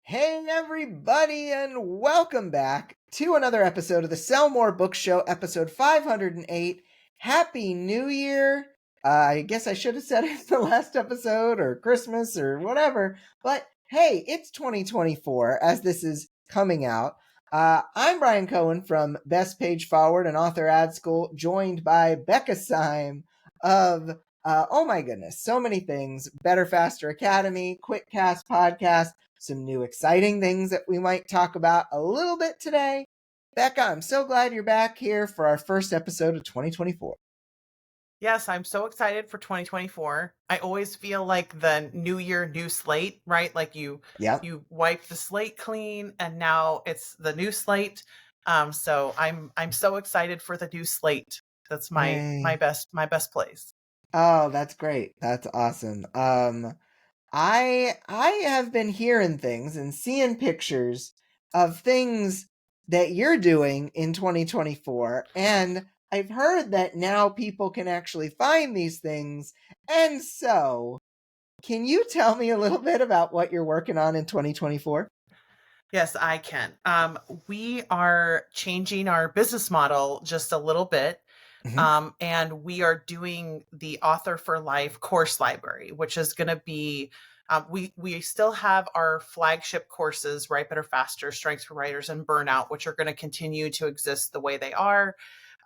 Hey, everybody, and welcome back to another episode of the Sell More Book Show, episode 508. Happy New Year! I guess I should have said it's the last episode, or Christmas, or whatever, but hey, it's 2024 as this is coming out. I'm Brian Cohen from Best Page Forward and Author Ad School, joined by Becca Syme of oh my goodness, so many things. Better Faster Academy, Quick Cast Podcast, some new exciting things that we might talk about a little bit today. Becca, I'm so glad you're back here for our first episode of 2024. Yes, I'm so excited for 2024. I always feel like the new year, new slate, right? Like you Yep. you wipe the slate clean and now it's the new slate. So I'm so excited for the new slate. That's my Yay. my best place. Oh, that's great. That's awesome. I have been hearing things and seeing pictures of things that you're doing in 2024, and I've heard that now people can actually find these things. And so, can you tell me a little bit about what you're working on in 2024? Yes, I can. We are changing our business model just a little bit. Mhm. And we are doing the Author for Life course library, which is going to be we still have our flagship courses, Write Better Faster, Strengths for Writers, and Burnout, which are going to continue to exist the way they are.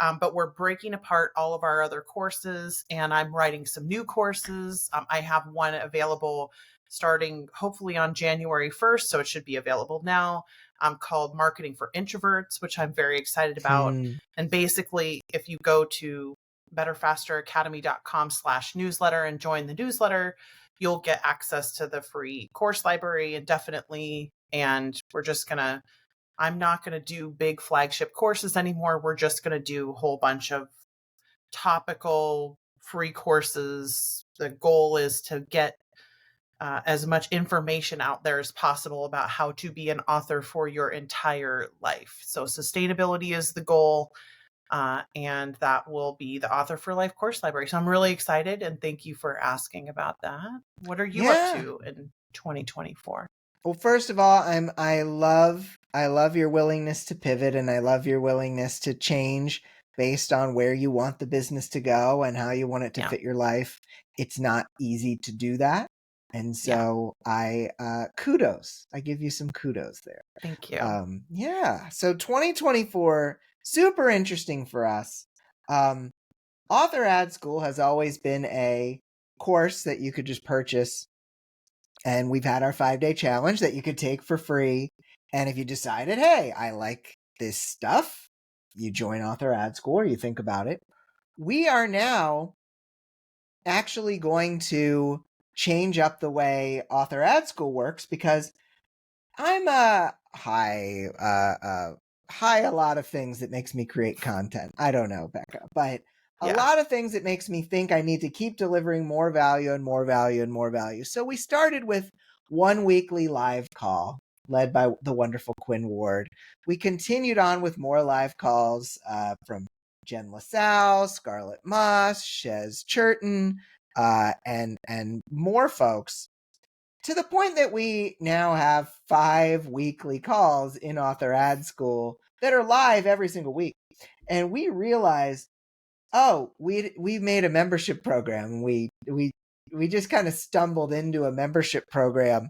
But we're breaking apart all of our other courses, and I'm writing some new courses. I have one available starting hopefully on January 1st, so it should be available now, called Marketing for Introverts, which I'm very excited about. Hmm. And basically, if you go to betterfasteracademy.com/newsletter and join the newsletter, you'll get access to the free course library indefinitely. And I'm not going to do big flagship courses anymore. We're just going to do a whole bunch of topical free courses. The goal is to get as much information out there as possible about how to be an author for your entire life. So sustainability is the goal. And that will be the Author for Life course library. So I'm really excited, and thank you for asking about that. What are you up Yeah. to in 2024? Well, first of all, I love your willingness to pivot, and I love your willingness to change based on where you want the business to go and how you want it to Yeah, fit your life. It's not easy to do that. And yeah, so I kudos. I give you some kudos there. thank you. Yeah. So 2024, super interesting for us. Um, Author Ad School has always been a course that you could just purchase, and we've had our 5-day challenge that you could take for free. And if you decided, hey, I like this stuff, you join Author Ad School or you think about it. We are now actually going to change up the way Author Ad School works, because I'm a high a lot of things that makes me create content. I don't know, Becca, but a Yeah. lot of things that makes me think I need to keep delivering more value and more value and more value. So we started with one weekly live call led by the wonderful Quinn Ward. We continued on with more live calls from Jen LaSalle, Scarlett Moss, Shez Churton, and more folks, to the point that we now have 5 weekly calls in Author Ad School that are live every single week. And we realized, oh, we've made a membership program. We just kind of stumbled into a membership program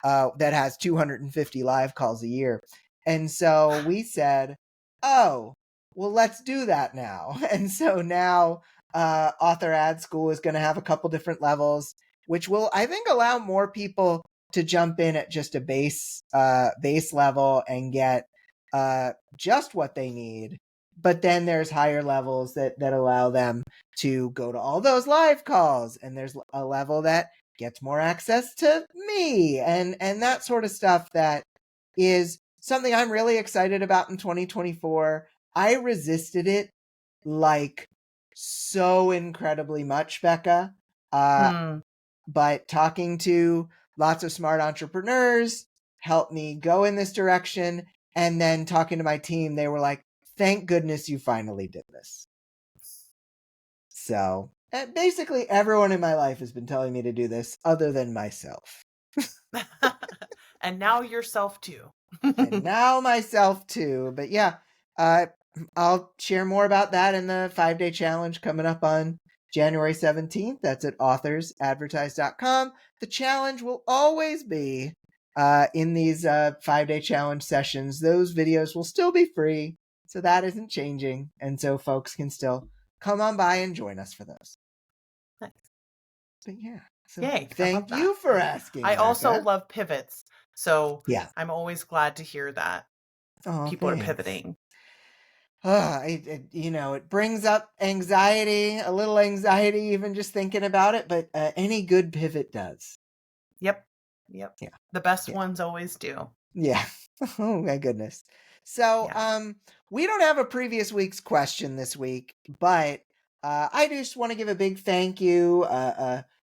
that has 250 live calls a year. And so we said, oh, well, let's do that now. And so now Author Ad School is going to have a couple different levels, which will, I think, allow more people to jump in at just a base level and get just what they need. But then there's higher levels that allow them to go to all those live calls, and there's a level that gets more access to me and that sort of stuff. That is something I'm really excited about in 2024. I resisted it like so incredibly much, Becca. Uh, Hmm. but talking to lots of smart entrepreneurs helped me go in this direction. And then talking to my team, they were like, thank goodness you finally did this. So basically, everyone in my life has been telling me to do this other than myself. And now yourself too. And now myself too. But yeah, I'll share more about that in the 5-day challenge coming up on January 17th. That's at authorsadvertise.com. The challenge will always be in these 5-day challenge sessions. Those videos will still be free. So that isn't changing. And so folks can still come on by and join us for those. Nice. But yeah. So Yay. thank you for asking. I also Becca. love pivots. So Yeah. I'm always glad to hear that people are pivoting. It brings up anxiety, a little anxiety, even just thinking about it. But any good pivot does. Yep. Yeah. The best ones always do. Yeah. Oh my goodness. So, we don't have a previous week's question this week, but I just want to give a big thank you.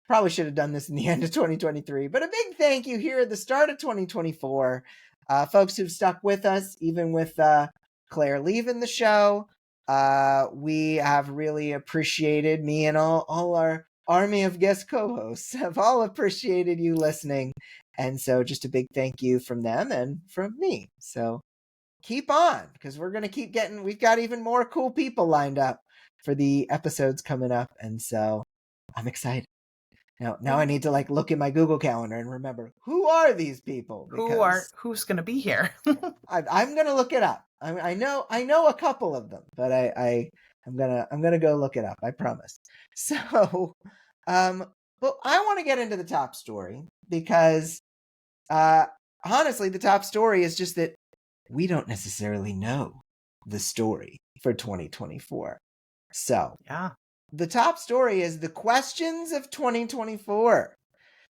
Probably should have done this in the end of 2023, but a big thank you here at the start of 2024. Folks who've stuck with us, even with Claire leaving the show. We have really appreciated, me and all our army of guest co-hosts have all appreciated you listening. And so just a big thank you from them and from me. So keep on, because we're going to keep we've got even more cool people lined up for the episodes coming up. And so I'm excited. Now I need to look at my Google Calendar and remember, who are these people? Because who's going to be here? I'm going to look it up. I know a couple of them, but I'm gonna go look it up. I promise. So, but I want to get into the top story because honestly, the top story is just that we don't necessarily know the story for 2024. So, the top story is the questions of 2024.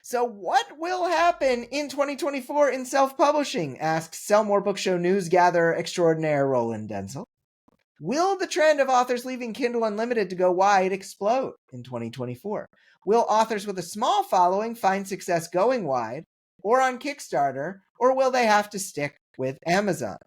So, what will happen in 2024 in self-publishing? Asks Sell More Book Show news gatherer extraordinaire Roland Denzel. Will the trend of authors leaving Kindle Unlimited to go wide explode in 2024? Will authors with a small following find success going wide or on Kickstarter, or will they have to stick with Amazon?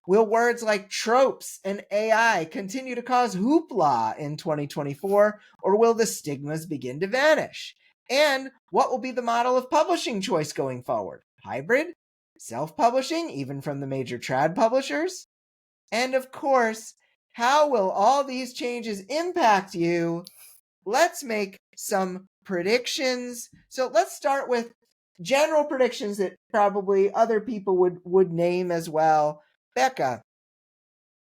Will words like tropes and AI continue to cause hoopla in 2024, or will the stigmas begin to vanish? And what will be the model of publishing choice going forward? Hybrid? Self-publishing, even from the major trad publishers? And of course, how will all these changes impact you? Let's make some predictions. So let's start with general predictions that probably other people would name as well. Becca,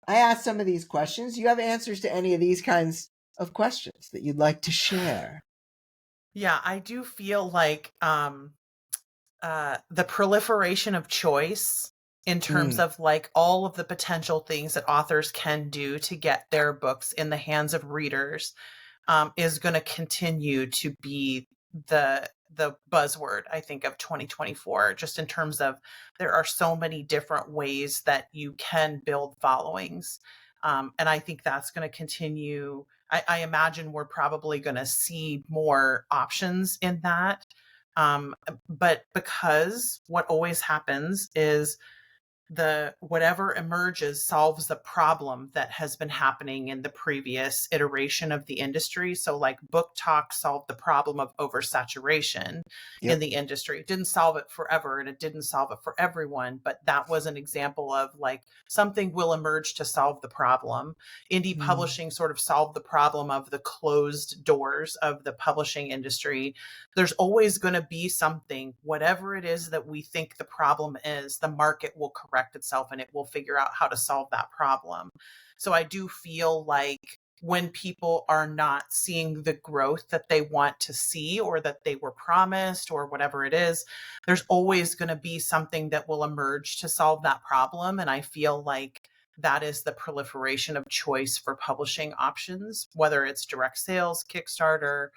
I asked some of these questions. Do you have answers to any of these kinds of questions that you'd like to share? Yeah, I do feel like the proliferation of choice in terms of all of the potential things that authors can do to get their books in the hands of readers is going to continue to be the buzzword, I think, of 2024, just in terms of there are so many different ways that you can build followings. And I think that's going to continue. I imagine we're probably going to see more options in that. But because what always happens is whatever emerges solves the problem that has been happening in the previous iteration of the industry. So Book Talk solved the problem of oversaturation in the industry. It didn't solve it forever and it didn't solve it for everyone, but that was an example of something will emerge to solve the problem. Indie publishing sort of solved the problem of the closed doors of the publishing industry. There's always going to be something, whatever it is that we think the problem is, the market will correct itself and it will figure out how to solve that problem. So I do feel like when people are not seeing the growth that they want to see or that they were promised or whatever it is, there's always going to be something that will emerge to solve that problem. And I feel like that is the proliferation of choice for publishing options, whether it's direct sales, Kickstarter,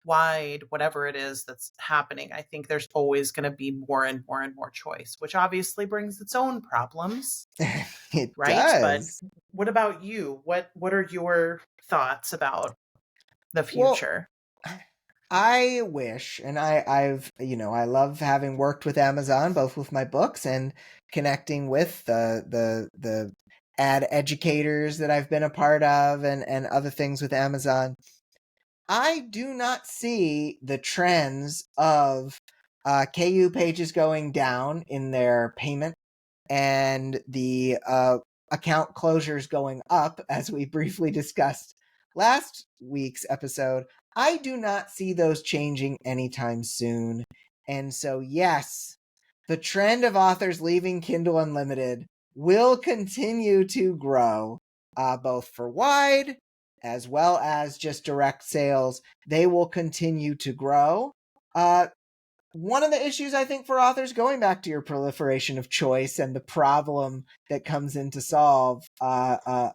wide, whatever it is that's happening. I think there's always going to be more and more and more choice, which obviously brings its own problems. It right? does. But what about you? What are your thoughts about the future? Well, I wish, and I've I love having worked with Amazon, both with my books and connecting with the ad educators that I've been a part of and other things with Amazon. I do not see the trends of KU pages going down in their payment, and the account closures going up, as we briefly discussed last week's episode. I do not see those changing anytime soon. And so, yes, the trend of authors leaving Kindle Unlimited will continue to grow, both for wide as well as just direct sales. They will continue to grow. One of the issues, I think, for authors, going back to your proliferation of choice and the problem that comes in to solve, or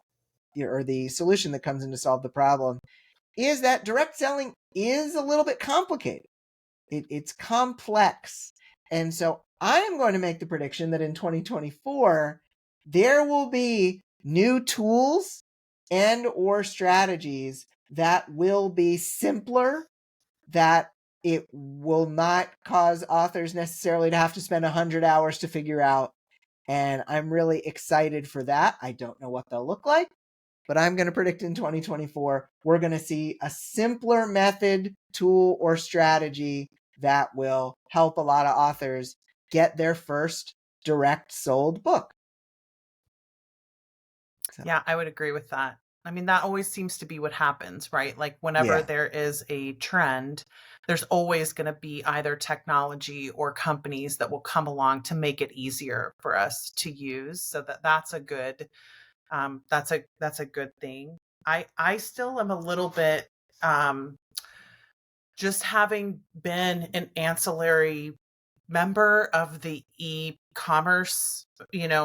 the solution that comes in to solve the problem, is that direct selling is a little bit complicated. It's complex. And so I am going to make the prediction that in 2024, there will be new tools and or strategies that will be simpler, that it will not cause authors necessarily to have to spend 100 hours to figure out. And I'm really excited for that. I don't know what they'll look like, but I'm going to predict in 2024, we're going to see a simpler method, tool, or strategy that will help a lot of authors get their first direct sold book. So, Yeah, I would agree with that. I mean, that always seems to be what happens, right? Like whenever yeah. there is a trend, there's always going to be either technology or companies that will come along to make it easier for us to use. So that's a good that's a good thing. I still am a little bit just having been an ancillary member of the e-commerce,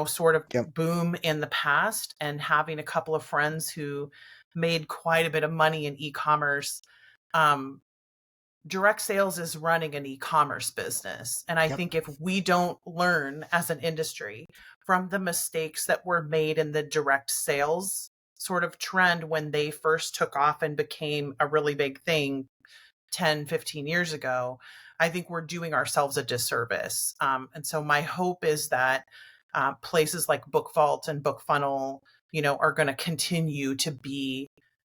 sort of Yep. boom in the past, and having a couple of friends who made quite a bit of money in e-commerce. Direct sales is running an e-commerce business. And I Yep. think if we don't learn as an industry from the mistakes that were made in the direct sales sort of trend when they first took off and became a really big thing 10, 15 years ago, I think we're doing ourselves a disservice. And so my hope is that places like Book Vault and Book Funnel, are going to continue to be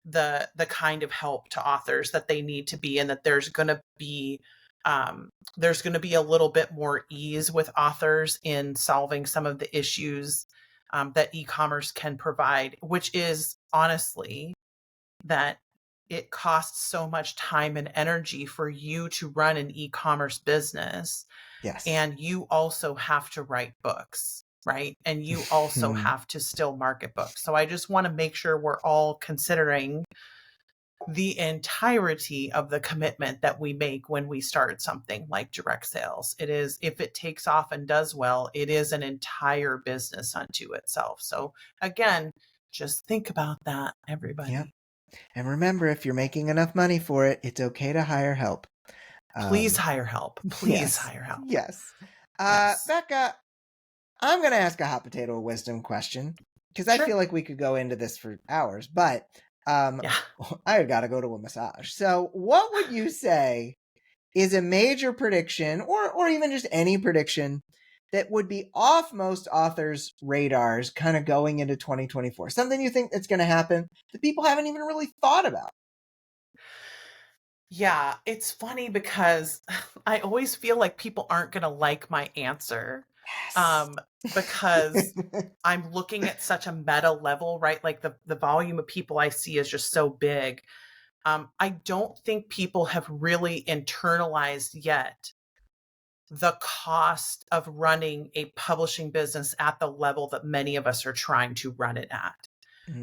the kind of help to authors that they need to be, and that there's going to be a little bit more ease with authors in solving some of the issues that e-commerce can provide, which is honestly that it costs so much time and energy for you to run an e-commerce business. Yes. And you also have to write books, right? And you also have to still market books. So I just want to make sure we're all considering the entirety of the commitment that we make when we start something like direct sales. It is, if it takes off and does well, it is an entire business unto itself. So again, just think about that, everybody. Yep. And remember, if you're making enough money for it, it's okay to hire help. Please hire help. Please Yes. hire help. Yes. Yes. Becca, I'm going to ask a hot potato wisdom question, because I Sure. feel like we could go into this for hours, but Yeah. I got to go to a massage. So what would you say is a major prediction, or even just any prediction, that would be off most authors' radars kind of going into 2024? Something you think that's going to happen that people haven't even really thought about? Yeah, it's funny because I always feel like people aren't going to like my answer. Yes. Because I'm looking at such a meta level, right? Like the volume of people I see is just so big. I don't think people have really internalized yet the cost of running a publishing business at the level that many of us are trying to run it at,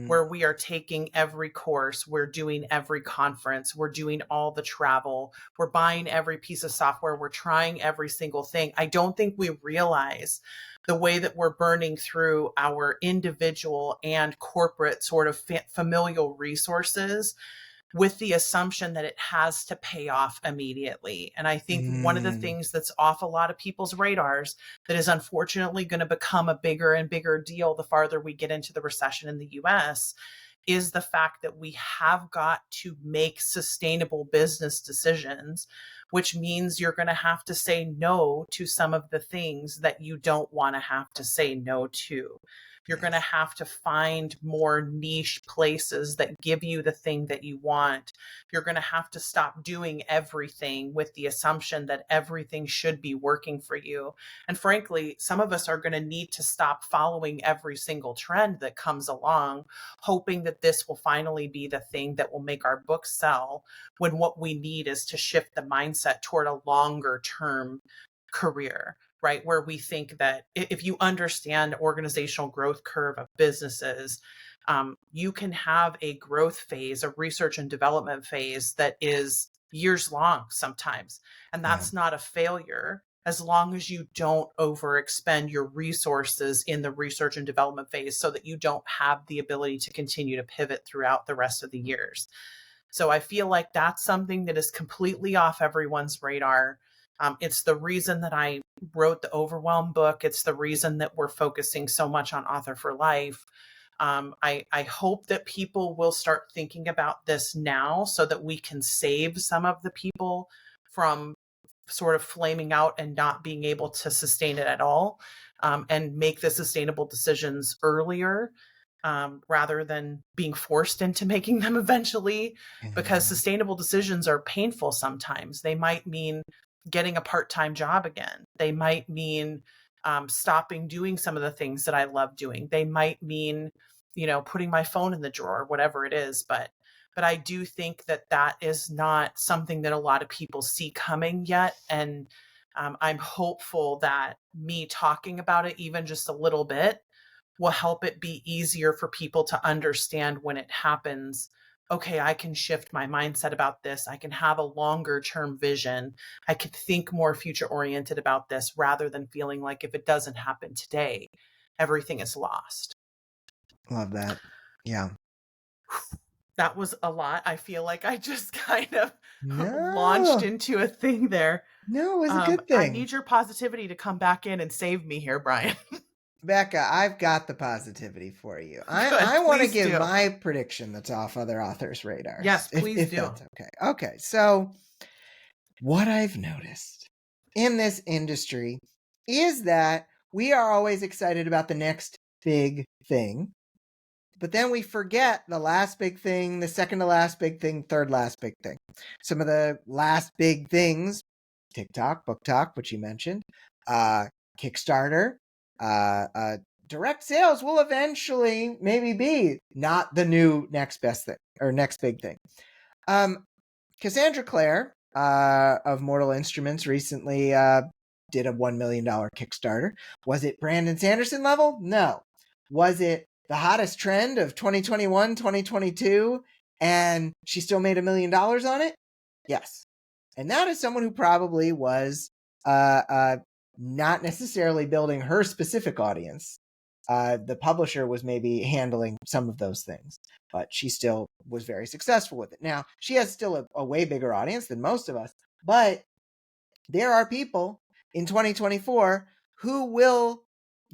where we are taking every course, we're doing every conference, we're doing all the travel, we're buying every piece of software, we're trying every single thing. I don't think we realize the way that we're burning through our individual and corporate sort of familial resources with the assumption that it has to pay off immediately. And I think one of the things that's off a lot of people's radars that is unfortunately going to become a bigger and bigger deal the farther we get into the recession in the US is the fact that we have got to make sustainable business decisions which means you're going to have to say no to some of the things that you don't want to have to say no to. You're going to have to find more niche places that give you the thing that you want. You're going to have to stop doing everything with the assumption that everything should be working for you. And frankly, some of us are going to need to stop following every single trend that comes along, hoping that this will finally be the thing that will make our book sell, when what we need is to shift the mindset toward a longer term career, right? Where we think that if you understand organizational growth curve of businesses, you can have a growth phase, a research and development phase that is years long sometimes. And that's not a failure, as long as you don't overexpend your resources in the research and development phase so that you don't have the ability to continue to pivot throughout the rest of the years. So I feel like that's something that is completely off everyone's radar. It's the reason that I wrote the Overwhelm book. It's the reason that we're focusing so much on Author for Life. I hope that people will start thinking about this now so that we can save some of the people from sort of flaming out and not being able to sustain it at all, and make the sustainable decisions earlier, rather than being forced into making them eventually, because sustainable decisions are painful sometimes. They might mean getting a part-time job again. They might mean stopping doing some of the things that I love doing. They might mean, putting my phone in the drawer, whatever it is. But I do think that that is not something that a lot of people see coming yet. And I'm hopeful that me talking about it, even just a little bit, will help it be easier for people to understand when it happens. Okay, I can shift my mindset about this. I can have a longer term vision. I can think more future oriented about this, rather than feeling like if it doesn't happen today, everything is lost. Love that. Yeah. That was a lot. I feel like I just kind of launched No, into a thing there. it was a good I thing. need your positivity to come back in and save me here, Brian. Becca, I've got the positivity for you. Good, I want to please give do. my prediction that's off other authors' radars. Yes, please if do. that's okay. Okay, so what I've noticed in this industry is that we are always excited about the next big thing, but then we forget the last big thing, the second to last big thing, third last big thing. Some of the last big things: TikTok, Book Talk, which you mentioned, Kickstarter, direct sales will eventually maybe be not the new next best thing or next big thing. Cassandra Clare of Mortal Instruments recently did a $1 million Kickstarter. Was it Brandon Sanderson level? No. Was it the hottest trend of 2021, 2022, and she still made $1 million on it? Yes. And that is someone who probably was not necessarily building her specific audience. The publisher was maybe handling some of those things, but she still was very successful with it. Now, she has still a way bigger audience than most of us, but there are people in 2024 who will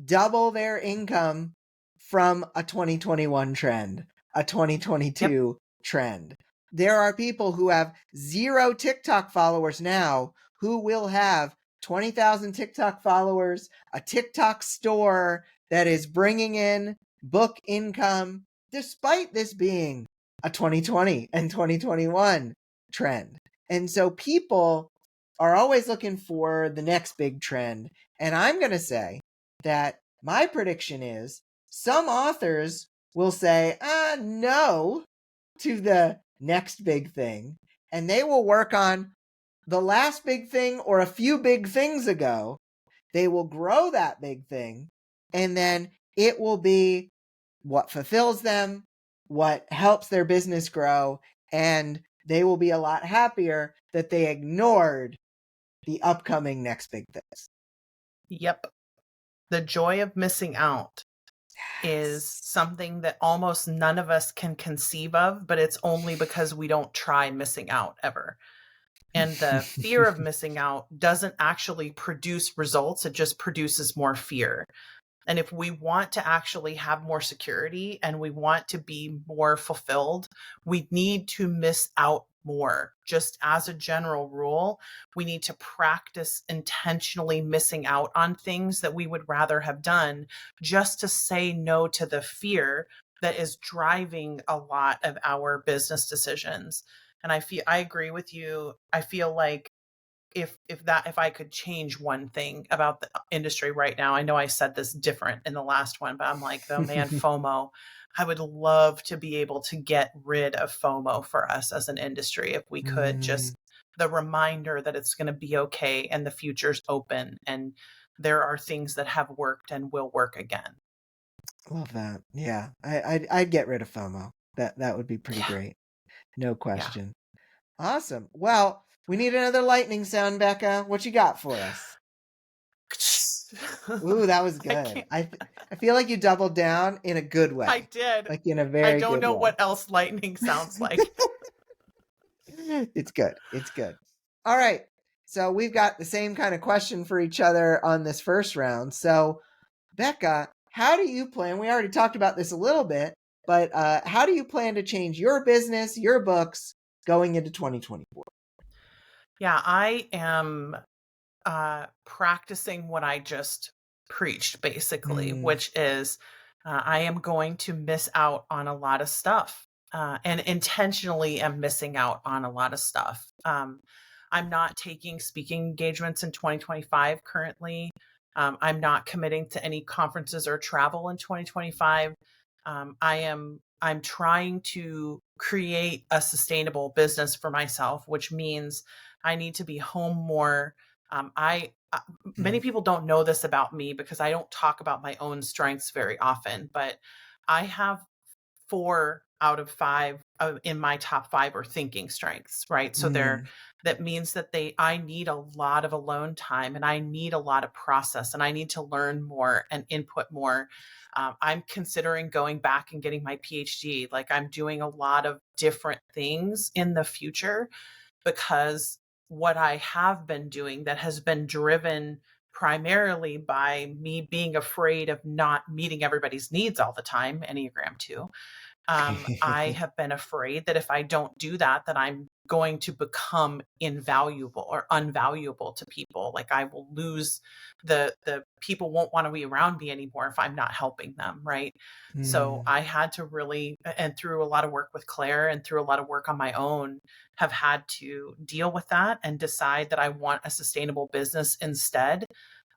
double their income from a 2021 trend, a 2022 trend. There are people who have 0 TikTok followers now who will have 20,000 TikTok followers, a TikTok store that is bringing in book income, despite this being a 2020 and 2021 trend. And so people are always looking for the next big trend. And I'm going to say that my prediction is some authors will say, no to the next big thing, and they will work on the last big thing or a few big things ago. They will grow that big thing, and then it will be what fulfills them, what helps their business grow, and they will be a lot happier that they ignored the upcoming next big things. Yep. The joy of missing out is something that almost none of us can conceive of, but it's only because we don't try missing out ever. And the fear of missing out doesn't actually produce results. It just produces more fear. And if we want to actually have more security and we want to be more fulfilled, we need to miss out more. Just as a general rule, we need to practice intentionally missing out on things that we would rather have done, just to say no to the fear that is driving a lot of our business decisions. And I agree with you. I feel like if I could change one thing about the industry right now, I know I said this different in the last one, but I'm like, oh man, FOMO. I would love to be able to get rid of FOMO for us as an industry. If we could just, the reminder that it's going to be okay and the future's open and there are things that have worked and will work again. Love that. Yeah, I'd get rid of FOMO. That would be pretty Yeah. great. No Yeah. question. Awesome. Well, we need another lightning sound, Becca. What you got for us? Ooh, that was good. I feel like you doubled down in a good way. I did. Like in a I very don't good know way. what else lightning sounds like. It's good. It's good. All right. So we've got the same kind of question for each other on this first round. So, Becca, how do you plan? We already talked about this a little bit, but how do you plan to change your business, your books going into 2024? Yeah, I am practicing what I just preached, basically, Mm, which is I am going to miss out on a lot of stuff and intentionally am missing out on a lot of stuff. I'm not taking speaking engagements in 2025 currently. I'm not committing to any conferences or travel in 2025. I'm trying to create a sustainable business for myself, which means I need to be home more. Many mm, people don't know this about me because I don't talk about my own strengths very often, but I have 4 out of 5 in my top 5 are thinking strengths, right? So mm, that means that I need a lot of alone time and I need a lot of process and I need to learn more and input more. I'm considering going back and getting my PhD. Like I'm doing a lot of different things in the future because what I have been doing that has been driven primarily by me being afraid of not meeting everybody's needs all the time, Enneagram 2. I have been afraid that if I don't do that, that I'm going to become invaluable or unvaluable to people. Like I will lose the people won't want to be around me anymore if I'm not helping them, right? So mm. I had to really, and through a lot of work with Claire and through a lot of work on my own, have had to deal with that and decide that I want a sustainable business instead.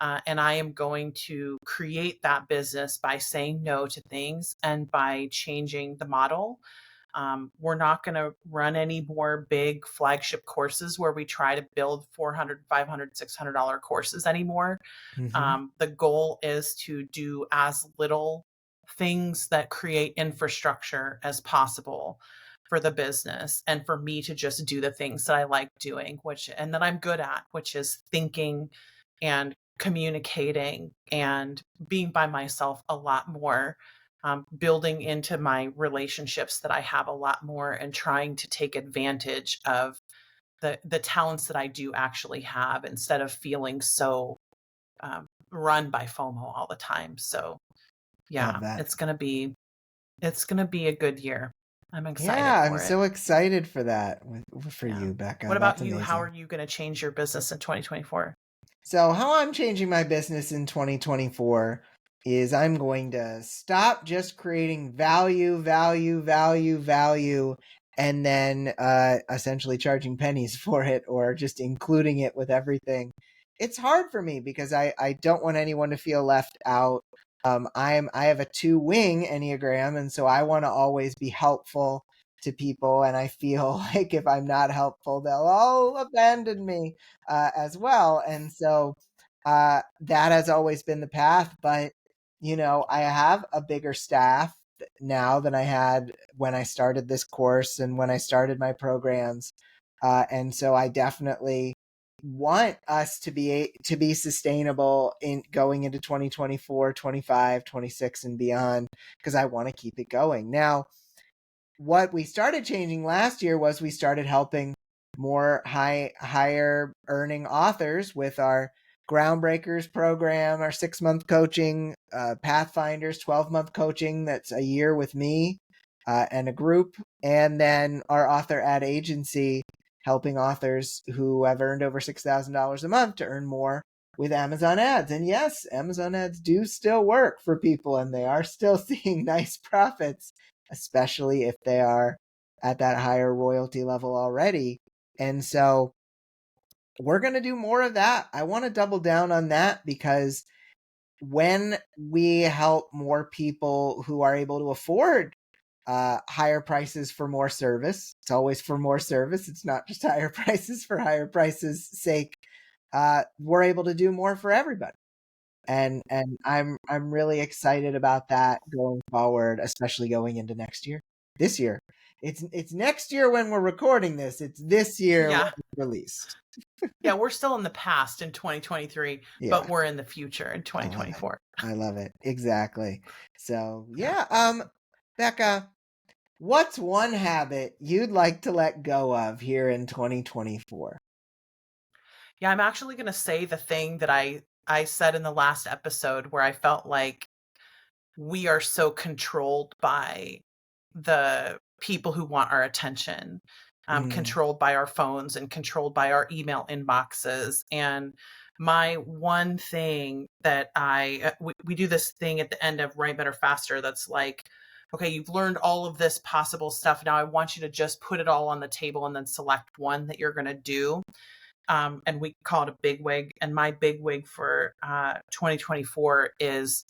And I am going to create that business by saying no to things and by changing the model. We're not going to run any more big flagship courses where we try to build $400, $500, $600 courses anymore. Mm-hmm. The goal is to do as little things that create infrastructure as possible for the business and for me to just do the things that I like doing, and that I'm good at, which is thinking and communicating and being by myself a lot more, building into my relationships that I have a lot more, and trying to take advantage of the talents that I do actually have instead of feeling so run by FOMO all the time. So Love yeah, that. it's gonna be a good year. I'm excited Yeah, I'm for it. so excited for that for Yeah. you, Becca. What That's about you? How are amazing. you going to change your business in 2024? So, how I'm changing my business in 2024 is I'm going to stop just creating value, value, value, value, and then essentially charging pennies for it or just including it with everything. It's hard for me because I don't want anyone to feel left out. I have a 2 wing Enneagram, and so I want to always be helpful to people. And I feel like if I'm not helpful, they'll all abandon me as well. And so that has always been the path. But, I have a bigger staff now than I had when I started this course and when I started my programs. And so I definitely want us to be sustainable in going into 2024, 25, 26 and beyond because I want to keep it going. Now, what we started changing last year was we started helping more higher earning authors with our groundbreakers program, our 6-month coaching, pathfinders 12-month coaching that's a year with me, and a group, and then our author ad agency, helping authors who have earned over $6,000 a month to earn more with Amazon ads. And yes, Amazon ads do still work for people, and they are still seeing nice profits, especially if they are at that higher royalty level already. And so we're going to do more of that. I want to double down on that, because when we help more people who are able to afford higher prices for more service, it's always for more service. It's not just higher prices for higher prices' sake. We're able to do more for everybody, and I'm really excited about that going forward, especially going into next year. This year, it's next year when we're recording this. It's this year when Yeah. it's released. Yeah, we're still in the past in 2023, Yeah, but we're in the future in I love it. 2024. I love it. Exactly. So Yeah. yeah, Becca, what's one habit you'd like to let go of here in 2024? Yeah, I'm actually going to say the thing that I said in the last episode, where I felt like we are so controlled by the people who want our attention, Mm, controlled by our phones and controlled by our email inboxes. And my one thing that we do this thing at the end of Write Better Faster that's like, okay, you've learned all of this possible stuff. Now I want you to just put it all on the table and then select one that you're going to do. And we call it a big wig. And my big wig for 2024 is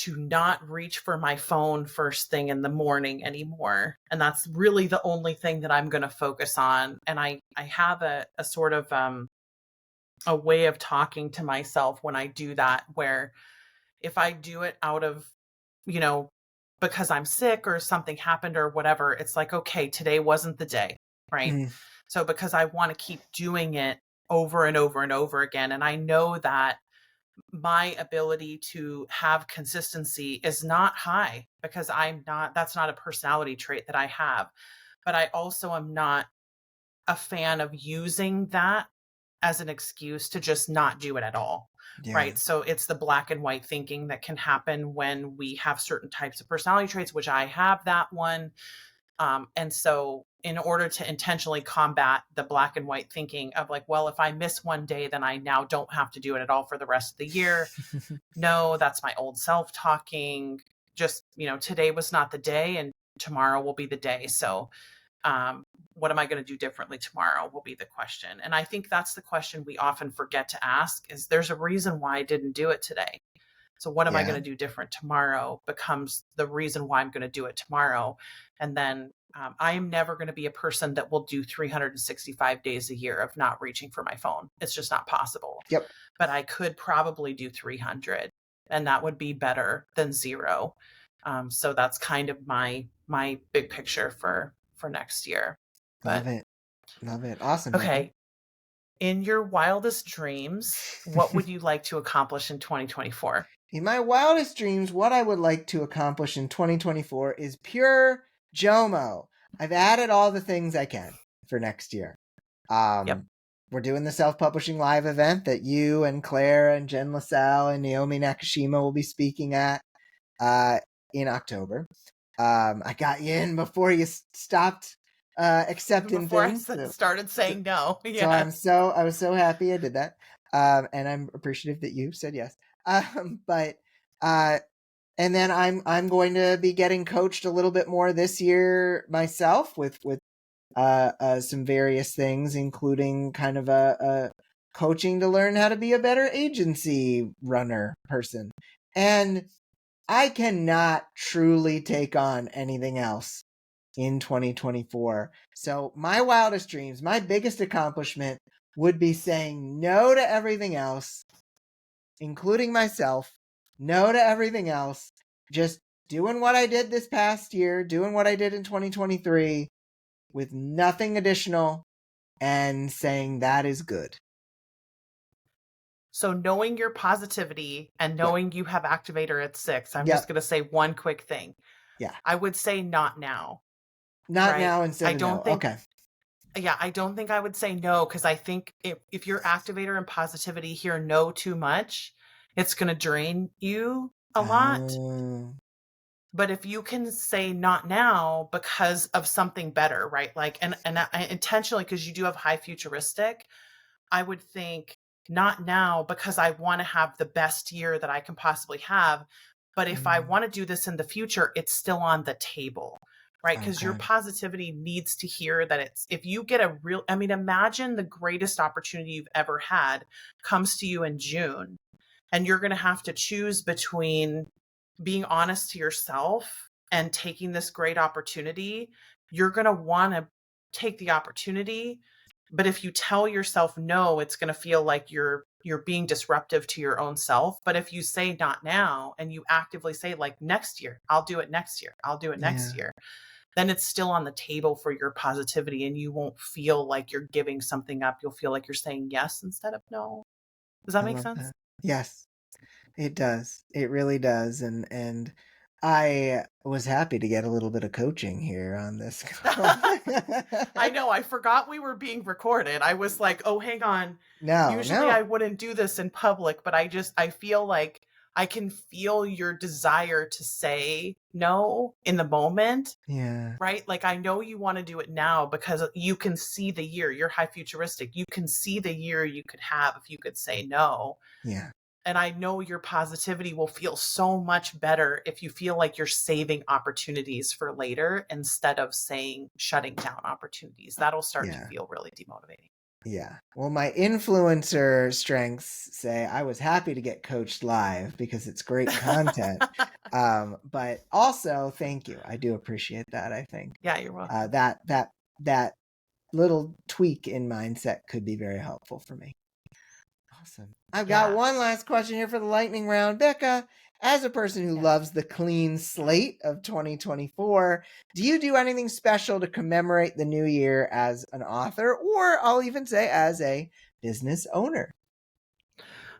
to not reach for my phone first thing in the morning anymore. And that's really the only thing that I'm going to focus on. And I have a sort of a way of talking to myself when I do that, where if I do it out of, you know, because I'm sick or something happened or whatever, it's like, okay, today wasn't the day, right? mm, So because I want to keep doing it over and over and over again, and I know that my ability to have consistency is not high, because that's not a personality trait that I have. But I also am not a fan of using that as an excuse to just not do it at all. yeah. Right. So it's the black and white thinking that can happen when we have certain types of personality traits, which I have that one. And so, in order to intentionally combat the black and white thinking of like, well, if I miss one day, then I now don't have to do it at all for the rest of the year. No, that's my old self talking. Just, today was not the day, and tomorrow will be the day. So, um, what am I going to do differently tomorrow will be the question. And I think that's the question we often forget to ask, is there's a reason why I didn't do it today. So what am I Yeah. going to do different tomorrow becomes the reason why I'm going to do it tomorrow. And then I am never going to be a person that will do 365 days a year of not reaching for my phone. It's just not possible. Yep. But I could probably do 300, and that would be better than zero. So that's kind of my big picture for next year. Love But it. Love it. Awesome, Becca. okay, in your wildest dreams, what would you like to accomplish in 2024? In my wildest dreams, what I would like to accomplish in 2024 is pure JOMO. I've added all the things I can for next year. Yep. We're doing the self-publishing live event that you and Claire and Jen LaSalle and Naomi Nakashima will be speaking at in October. I got you in before you stopped accepting Before I things. started saying no. Yes. I was so happy I did that. And I'm appreciative that you said yes. But and then I'm going to be getting coached a little bit more this year myself with some various things, including kind of a coaching to learn how to be a better agency runner person. And I cannot truly take on anything else in 2024. So my wildest dreams, my biggest accomplishment would be saying no to everything else, including myself, no to everything else, just doing what I did this past year, doing what I did in 2023 with nothing additional, and saying that is good. So knowing your positivity and Yep. knowing you have activator at 6, I'm just Yep. going to say one quick thing. Yeah. I would say not now, Not right? now instead I of no. don't think Okay. Yeah, I don't think I would say no, because I think if your activator and positivity hear no too much, it's going to drain you a lot. Oh, But if you can say not now because of something better, right? Like, and I, intentionally, because you do have high futuristic, I would think not now because I want to have the best year that I can possibly have. But if I want to do this in the future, it's still on the table, right? Because your Okay. positivity needs to hear that it's, if you get a real, I mean, imagine the greatest opportunity you've ever had comes to you in June, and you're going to have to choose between being honest to yourself and taking this great opportunity. You're going to want to take the opportunity, but if you tell yourself no, it's going to feel like you're being disruptive to your own self. But if you say not now and you actively say like next year, I'll do it next year, I'll do it Yeah. next year, then it's still on the table for your positivity, and you won't feel like you're giving something up. You'll feel like you're saying yes instead of no. Does that I make love sense? that. Yes, it does. It really does. And I was happy to get a little bit of coaching here on this call. I know. I forgot we were being recorded. I was like, oh, hang on. No, Usually I no. wouldn't do this in public, but I feel like I can feel your desire to say no in the moment, Yeah. right? Like, I know you want to do it now because you can see the year. You're high futuristic. You can see the year you could have if you could say no. Yeah. And I know your positivity will feel so much better if you feel like you're saving opportunities for later instead of saying shutting down opportunities. That'll start to Yeah. feel really demotivating. Yeah. Well, my influencer strengths say I was happy to get coached live because it's great content. But also, thank you. I do appreciate that. I think Yeah, you're welcome. that little tweak in mindset could be very helpful for me. Awesome. I've got Yeah. one last question here for the lightning round. Becca, as a person who Yes. loves the clean slate of 2024, do you do anything special to commemorate the new year as an author, or I'll even say as a business owner?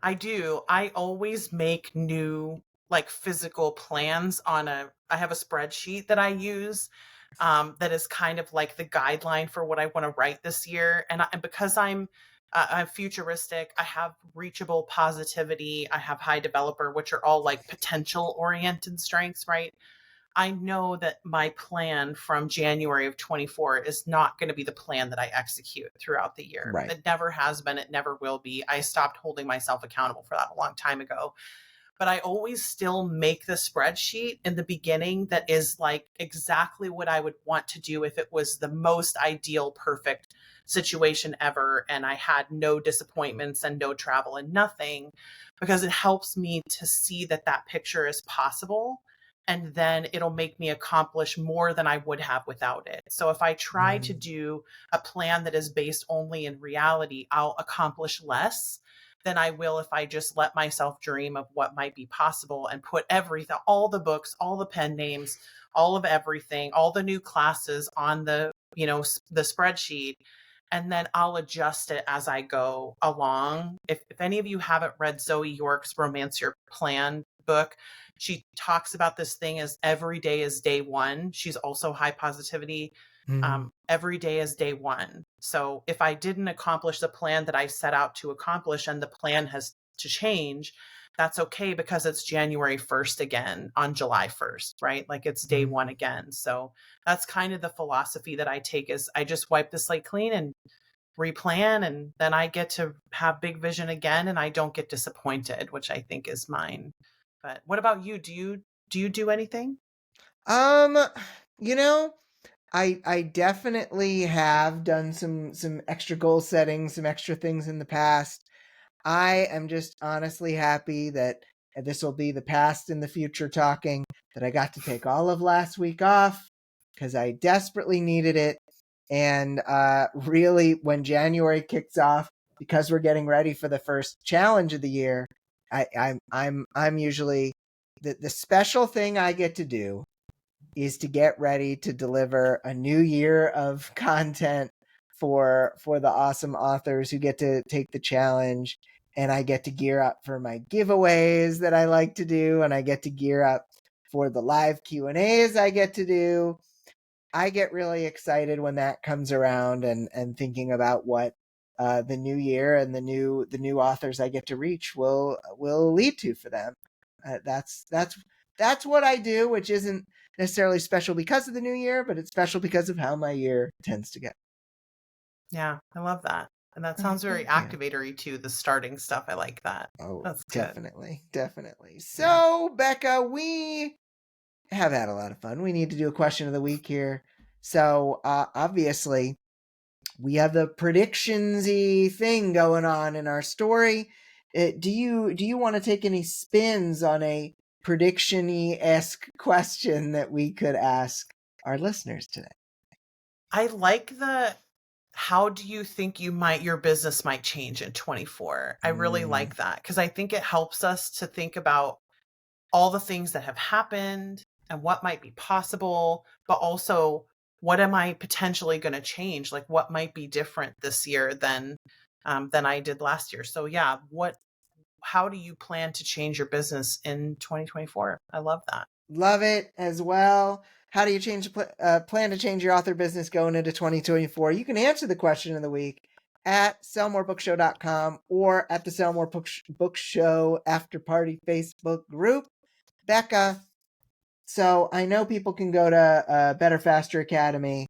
I do. I always make new like physical plans on I have a spreadsheet that I use that is kind of like the guideline for what I want to write this year. And because I'm futuristic, I have reachable positivity, I have high developer, which are all like potential oriented strengths, right? I know that my plan from January of 24 is not going to be the plan that I execute throughout the year. Right. It never has been. It never will be. I stopped holding myself accountable for that a long time ago. But I always still make the spreadsheet in the beginning that is like exactly what I would want to do if it was the most ideal, perfect situation ever. And I had no disappointments and no travel and nothing, because it helps me to see that that picture is possible. And then it'll make me accomplish more than I would have without it. So if I try to Mm, do a plan that is based only in reality, I'll accomplish less than I will if I just let myself dream of what might be possible and put everything, all the books, all the pen names, all of everything, all the new classes on the spreadsheet. And then I'll adjust it as I go along. If any of you haven't read Zoe York's Romance Your Plan book, she talks about this thing as every day is day one. She's also high positivity. mm, Every day is day one. So if I didn't accomplish the plan that I set out to accomplish and the plan has to change, that's okay, because it's January 1st again on July 1st, right? Like it's day one mm. again. So that's kind of the philosophy that I take, is I just wipe the slate clean and replan, and then I get to have big vision again and I don't get disappointed, which I think is mine. But what about you? Do you do anything? Um, you know, I definitely have done some extra goal setting, some extra things in the past. I am just honestly happy that this will be the past and the future talking, that I got to take all of last week off because I desperately needed it. And really, when January kicks off, because we're getting ready for the first challenge of the year, I'm usually the special thing I get to do is to get ready to deliver a new year of content for the awesome authors who get to take the challenge, and I get to gear up for my giveaways that I like to do, and I get to gear up for the live Q&As I get to do. I get really excited when that comes around, and thinking about what the new year and the new authors I get to reach will lead to for them. That's that's what I do, which isn't necessarily special because of the new year, but it's special because of how my year tends to go. Yeah, I love that. And that Oh, sounds very thank you. activatory too, the starting stuff. I like that. Oh, That's good. definitely, definitely. Yeah. So, Becca, we have had a lot of fun. We need to do a question of the week here. So, obviously, we have the predictionsy thing going on in our story. Do you want to take any spins on a prediction-y esque question that we could ask our listeners today? I like the how do you think your business might change in 24? I really Mm, like that because I think it helps us to think about all the things that have happened and what might be possible, but also what am I potentially going to change? Like what might be different this year than I did last year. So yeah, how do you plan to change your business in 2024? I love that. love it as well. How do you plan to change your author business going into 2024? You can answer the question of the week at sellmorebookshow.com or at the Sell More Book Show After Party Facebook group. Becca, so I know people can go to Better Faster Academy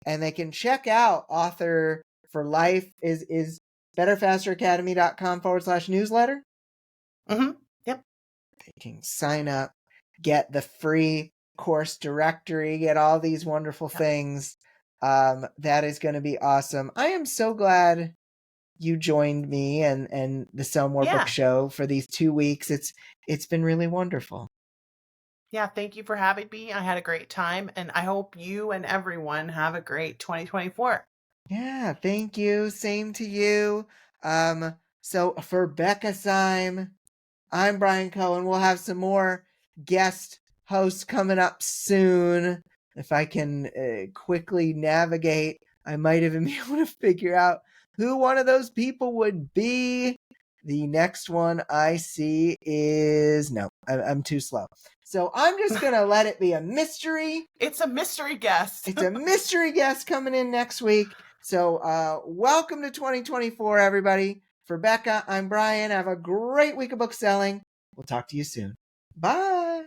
and they can check out Author for Life. Is betterfasteracademy.com/newsletter? Mm-hmm. Yep. They can sign up, get the free course directory, get all these wonderful Yep. things. That is going to be awesome. I am so glad you joined me and the Sell More Book Yeah. Show for these 2 weeks. It's been really wonderful. Yeah. Thank you for having me. I had a great time and I hope you and everyone have a great 2024. Yeah, thank you. Same to you. So for Becca Syme, I'm Brian Cohen. We'll have some more guest hosts coming up soon. If I can quickly navigate, I might even be able to figure out who one of those people would be. The next one I see is no, I'm too slow. So I'm just going to let it be a mystery. It's a mystery guest. It's a mystery guest coming in next week. So welcome to 2024, everybody. For Becca, I'm Brian. Have a great week of book selling. We'll talk to you soon. Bye.